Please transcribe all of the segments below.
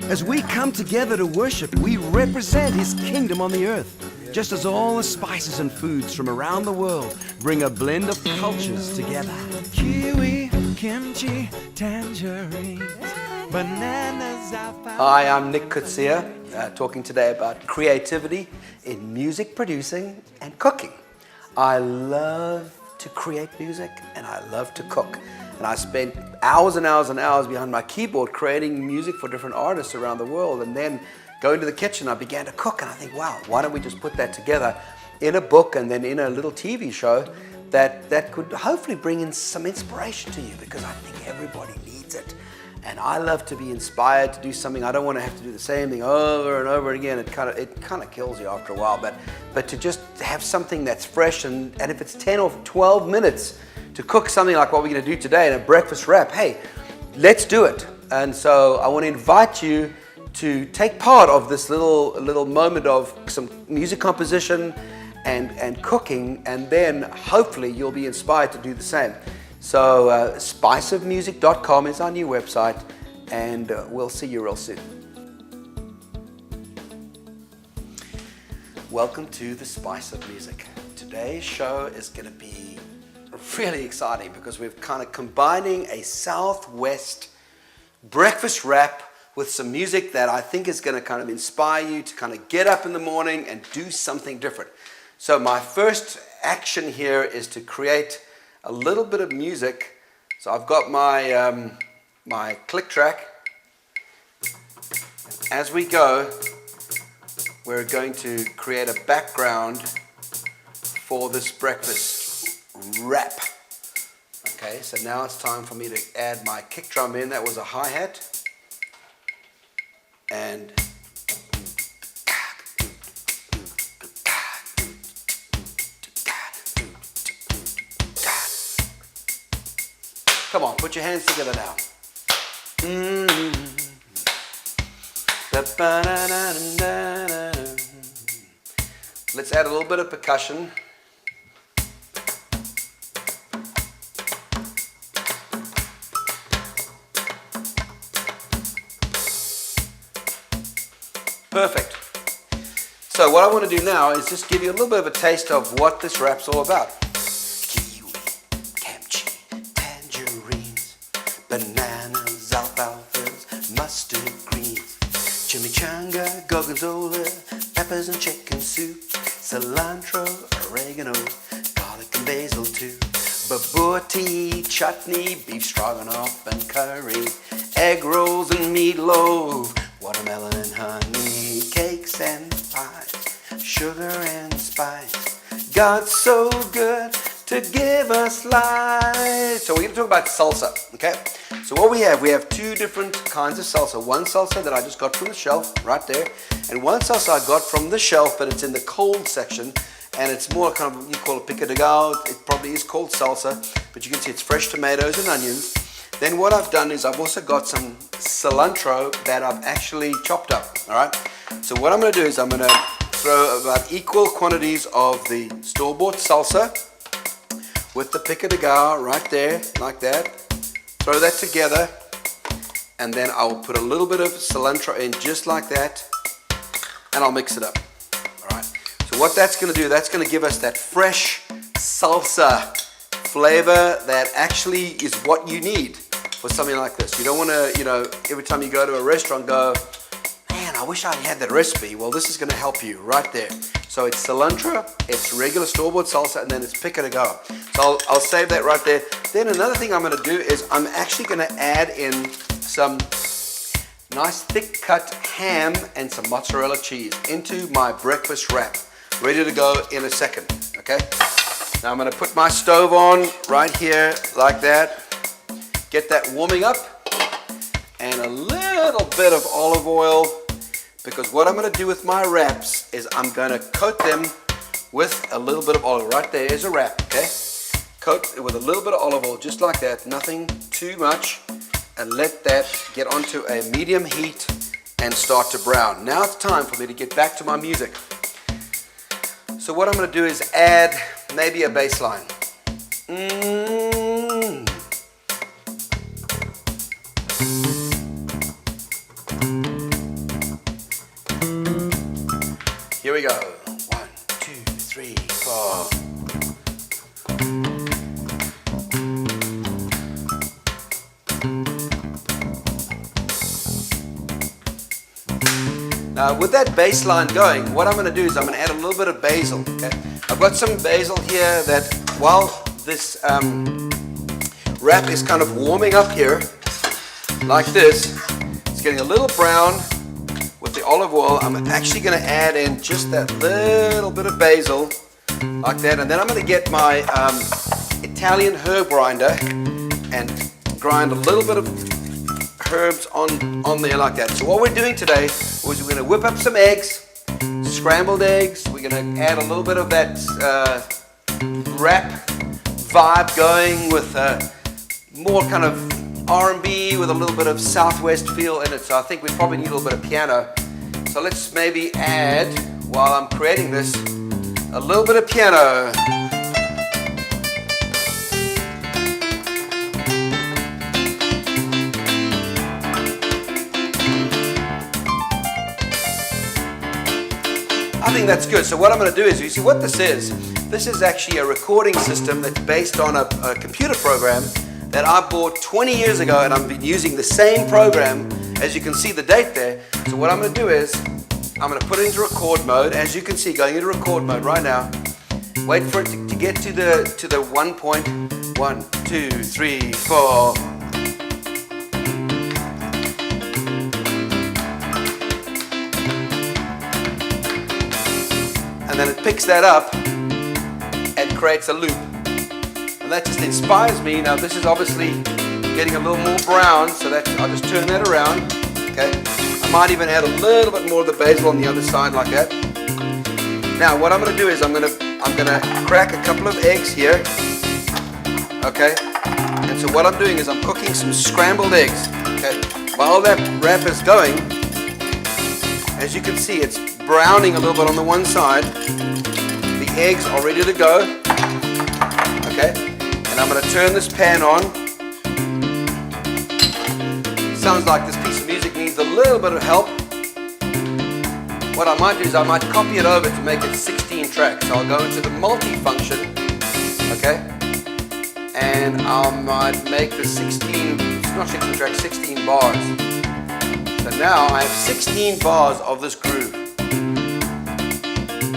As we come together to worship, we represent His kingdom on the earth. Just as all the spices and foods from around the world bring a blend of cultures together. Kiwi, kimchi, tangerines, bananas, alfalfa. Hi, I'm Nick Coetzee, talking today about creativity in music producing and cooking. I love to create music and I love to cook. And I spent hours and hours and hours behind my keyboard creating music for different artists around the world. And then going to the kitchen, I began to cook and I think, wow, why don't we just put that together in a book and then in a little TV show that could hopefully bring in some inspiration to you, because I think everybody needs it. And I love to be inspired to do something. I don't want to have to do the same thing over and over again. It kind of kills you after a while. But to just have something that's fresh, and if it's 10 or 12 minutes to cook something like what we're going to do today in a breakfast wrap, hey, let's do it. And so I want to invite you to take part of this little moment of some music composition and cooking, and then hopefully you'll be inspired to do the same. So spiceofmusic.com is our new website, and we'll see you real soon. Welcome to the Spice of Music. Today's show is going to be really exciting because we're kind of combining a Southwest breakfast wrap with some music that I think is going to kind of inspire you to kind of get up in the morning and do something different. So my first action here is to create a little bit of music. So I've got my my click track. As we go, we're going to create a background for this breakfast wrap. Okay, so now it's time for me to add my kick drum in. That was a hi-hat. And come on, put your hands together now. Let's add a little bit of percussion. Perfect. So what I want to do now is just give you a little bit of a taste of what this rap's all about. Kiwi, kimchi, tangerines, bananas, alfalfas, mustard greens, chimichanga, gorgonzola, peppers and chicken soup, cilantro, oregano, garlic and basil too, bobotie, chutney, beef stroganoff and curry, egg rolls and meatloaf, watermelon and honey, cakes and pies, sugar and spice. God's so good to give us life. So we're going to talk about salsa, okay? So what we have two different kinds of salsa. One salsa that I just got from the shelf, right there, and one salsa I got from the shelf, but it's in the cold section, and it's more kind of, you call it pico de gallo. It probably is called salsa, but you can see it's fresh tomatoes and onions. Then what I've done is I've also got some cilantro that I've actually chopped up, all right? So what I'm going to do is I'm going to throw about equal quantities of the store-bought salsa with the pico de gallo right there, like that. Throw that together, and then I'll put a little bit of cilantro in just like that, and I'll mix it up, all right? So what that's going to do, that's going to give us that fresh salsa flavor that actually is what you need for something like this. You don't want to, every time you go to a restaurant, go, man, I wish I had that recipe. Well, this is going to help you right there. So it's cilantro, it's regular store-bought salsa, and then it's pico de gallo. So I'll save that right there. Then another thing I'm going to do is I'm actually going to add in some nice thick cut ham and some mozzarella cheese into my breakfast wrap. Ready to go in a second, okay? Now I'm going to put my stove on right here like that. Get that warming up, and a little bit of olive oil, because what I'm going to do with my wraps is I'm going to coat them with a little bit of olive. Right there is a wrap, okay? Coat it with a little bit of olive oil, just like that, nothing too much, and let that get onto a medium heat and start to brown. Now it's time for me to get back to my music. So what I'm going to do is add maybe a bass line. we go. 1, 2, 3, 4. Now with that bass line going, what I'm going to do is I'm going to add a little bit of basil. Okay, I've got some basil here that while this wrap is kind of warming up here, like this, it's getting a little brown with the olive oil. I'm actually going to add in just that little bit of basil, like that, and then I'm going to get my Italian herb grinder and grind a little bit of herbs on there like that. So what we're doing today is we're going to whip up some eggs, scrambled eggs. We're going to add a little bit of that rap vibe going with more kind of R&B with a little bit of Southwest feel in it. So I think we probably need a little bit of piano. So let's maybe add, while I'm creating this, a little bit of piano. I think that's good. So what I'm going to do is, you see what this is? This is actually a recording system that's based on a computer program that I bought 20 years ago, and I've been using the same program. As you can see the date there. So what I'm going to do is I'm going to put it into record mode. As you can see, going into record mode right now. Wait for it to get to the 1.1, 2, 3, 4. And then it picks that up and creates a loop. And that just inspires me. Now this is obviously getting a little more brown, so I'll just turn that around. Okay. I might even add a little bit more of the basil on the other side like that. Now what I'm going to do is I'm going to crack a couple of eggs here. Okay. And so what I'm doing is I'm cooking some scrambled eggs. Okay. While that wrap is going, as you can see, it's browning a little bit on the one side. The eggs are ready to go. Okay. And I'm going to turn this pan on. Sounds like this piece of music needs a little bit of help. What I might do is I might copy it over to make it 16 tracks. So I'll go into the multi-function, okay, and I might make the 16, not 16 tracks, 16 bars. So now I have 16 bars of this groove.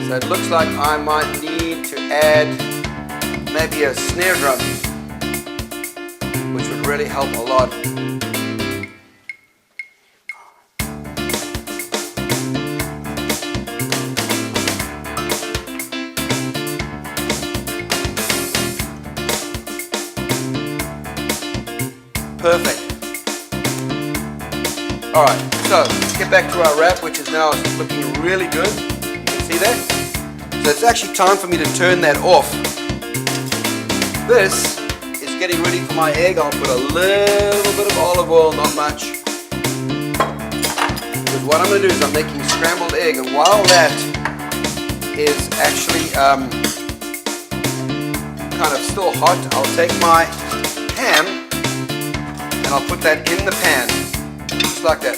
So it looks like I might need to add maybe a snare drum, which would really help a lot. Perfect. Alright, so let's get back to our wrap, which is now looking really good. You can see that? So it's actually time for me to turn that off. This is getting ready for my egg. I'll put a little bit of olive oil, not much. Because what I'm going to do is I'm making scrambled egg, and while that is actually kind of still hot, I'll take my ham and I'll put that in the pan, just like that.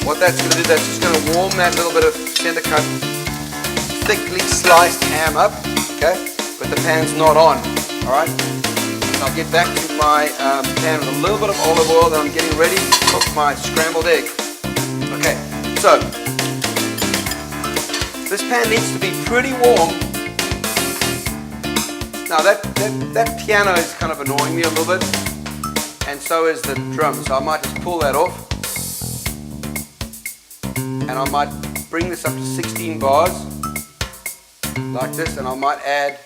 What that's going to do, that's just going to warm that little bit of center cut, thickly sliced ham up, okay? But the pan's not on, all right? So I'll get back to my pan with a little bit of olive oil, and I'm getting ready to cook my scrambled egg. Okay, so this pan needs to be pretty warm. Now that piano is kind of annoying me a little bit. And so is the drum, so I might just pull that off, and I might bring this up to 16 bars like this, and I might add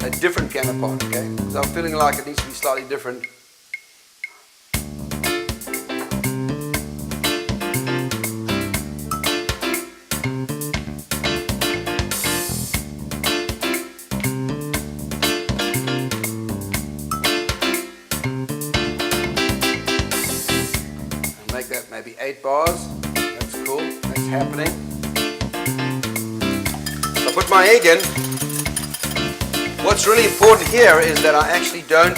a different piano part, okay? Because I'm feeling like it needs to be slightly different. Make that maybe 8 bars. That's cool. That's happening. So I put my egg in. What's really important here is that I actually don't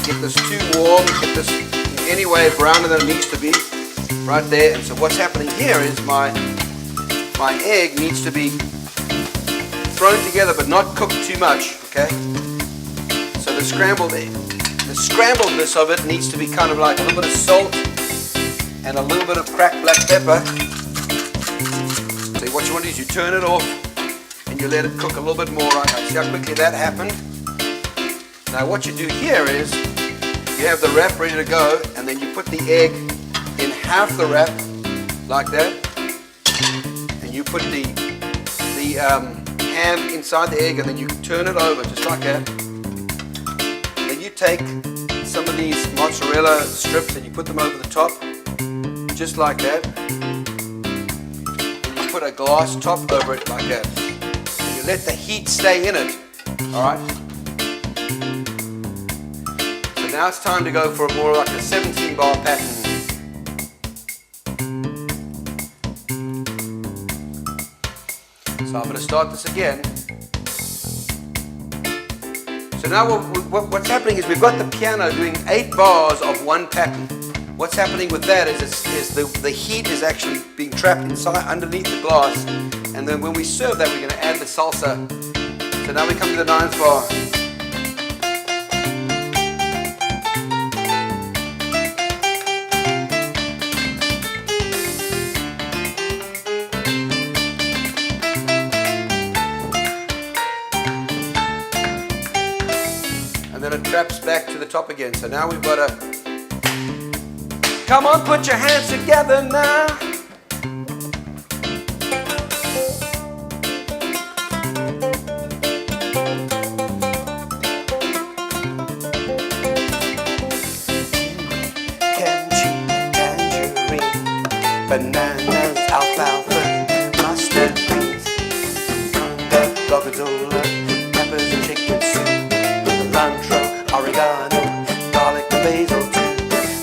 get this too warm, get this any way browner than it needs to be, right there. And so what's happening here is my egg needs to be thrown together but not cooked too much, okay? So the scrambledness of it needs to be kind of like a little bit of salt and a little bit of cracked black pepper. So what you want to do is you turn it off and you let it cook a little bit more. Right? See how quickly that happened? Now what you do here is you have the wrap ready to go, and then you put the egg in half the wrap like that, and you put the ham inside the egg, and then you turn it over just like that. Then you take some of these mozzarella strips and you put them over the top just like that, and you put a glass top over it like that, and you let the heat stay in it. Alright? So now it's time to go for a more like a 17 bar pattern. So I'm going to start this again. So now what's happening is we've got the piano doing 8 bars of one pattern. What's happening with that is the heat is actually being trapped inside underneath the glass, and then when we serve that, we're going to add the salsa. So now we come to the 9th bar. And then it traps back to the top again. So now we've got a... Come on, put your hands together now. Kimchi, tangerine, bananas, alfalfa, mustard greens, gorgonzola, peppers and chicken soup, cilantro, oregano, garlic and basil too.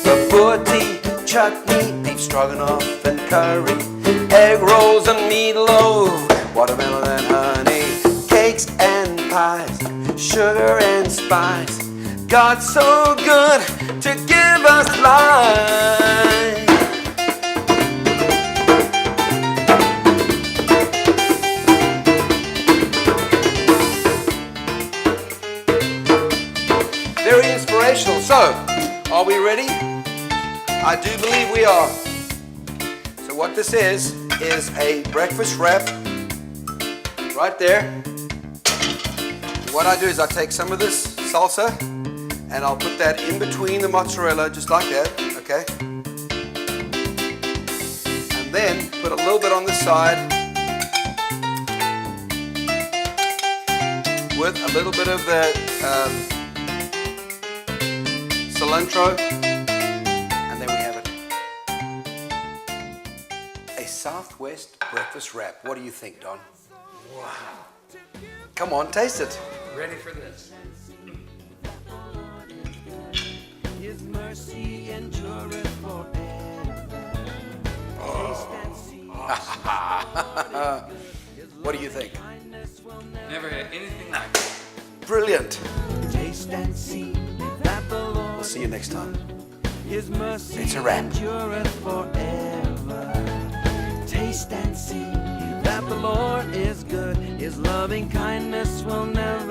The booty, chutney, beef stroganoff and curry, egg rolls and meatloaf, watermelon and honey, cakes and pies, sugar and spice. God's so good to give us life. Very inspirational. So, are we ready? I do believe we are. So what this is a breakfast wrap right there. What I do is I take some of this salsa and I'll put that in between the mozzarella just like that, okay? And then put a little bit on the side with a little bit of the cilantro. Southwest breakfast wrap. What do you think, Don? Wow. Come on, taste it. Ready for this. His mercy endureth forever. Taste and see. What do you think? Never had anything like it. Brilliant. Taste and see that the Lord. We'll see you next time. His mercy It's a wrap. endureth forever. Taste and see that the Lord is good. His loving kindness will never